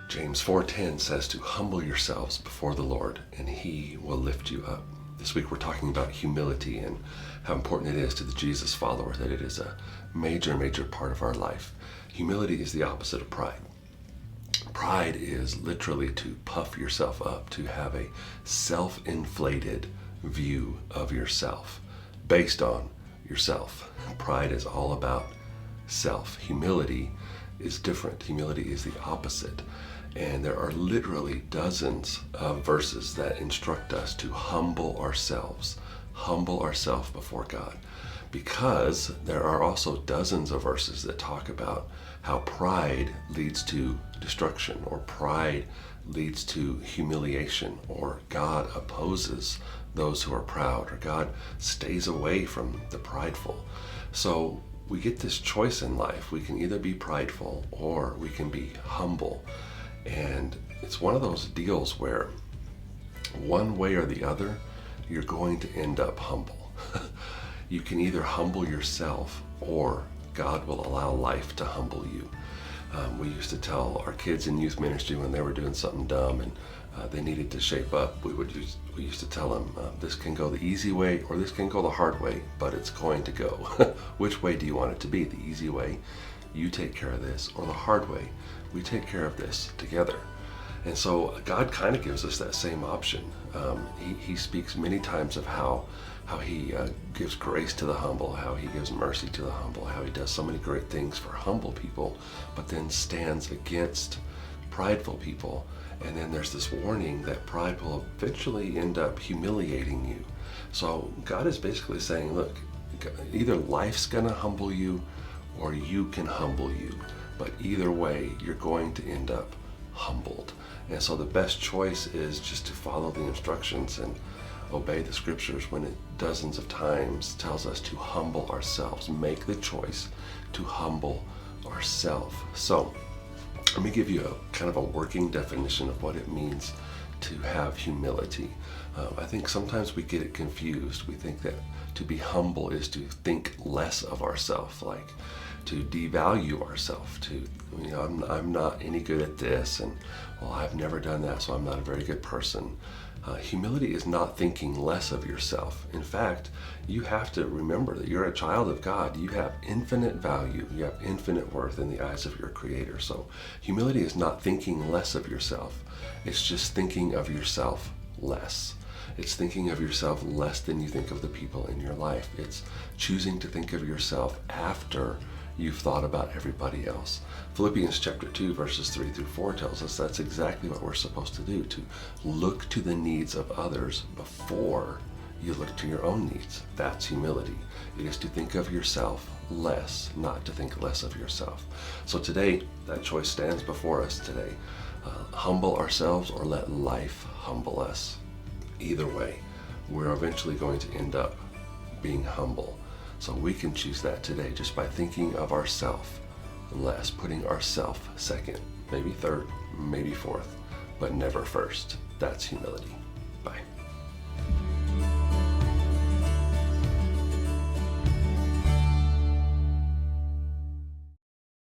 James 4:10 says to humble yourselves before the Lord, and he will lift you up. This week we're talking about humility and how important it is to the Jesus follower, that it is a major part of our life. Humility is the opposite of pride. Pride is literally to puff yourself up, to have a self-inflated view of yourself based on yourself. Pride is all about self. Humility is different. Humility is the opposite. And there are literally dozens of verses that instruct us to humble ourselves before God. Because there are also dozens of verses that talk about how pride leads to destruction, or pride leads to humiliation, or God opposes those who are proud, or God stays away from the prideful. So we get this choice in life. We can either be prideful or we can be humble. And it's one of those deals where one way or the other, you're going to end up humble. You can either humble yourself or God will allow life to humble you. We used to tell our kids in youth ministry when they were doing something dumb and they needed to shape up, we used to tell them, this can go the easy way or this can go the hard way, but it's going to go. Which way do you want it to be? The easy way, you take care of this, or the hard way, we take care of this together. And so God kind of gives us that same option. He speaks many times of how he gives grace to the humble, how he gives mercy to the humble, how he does so many great things for humble people, but then stands against prideful people. And then there's this warning that pride will eventually end up humiliating you. So God is basically saying, look, either life's gonna humble you or you can humble you. But either way, you're going to end up humbled. And so the best choice is just to follow the instructions and obey the scriptures when it dozens of times tells us to humble ourselves. Make the choice to humble ourselves. So let me give you a kind of a working definition of what it means to have humility. I think sometimes we get it confused. We think that to be humble is to think less of ourselves, like to devalue ourselves, to, I'm not any good at this, and well, I've never done that, so I'm not a very good person. Humility is not thinking less of yourself. In fact, you have to remember that you're a child of God. You have infinite value. You have infinite worth in the eyes of your Creator. So humility is not thinking less of yourself. It's just thinking of yourself less. It's thinking of yourself less than you think of the people in your life. It's choosing to think of yourself after you've thought about everybody else. Philippians chapter 2 verses 3 through 4 tells us that's exactly what we're supposed to do, to look to the needs of others before you look to your own needs. That's humility. It is to think of yourself less, not to think less of yourself. So today, that choice stands before us today. Humble ourselves or let life humble us. Either way, we're eventually going to end up being humble. So we can choose that today just by thinking of ourselves less, putting ourselves second, maybe third, maybe fourth, but never first. That's humility. Bye.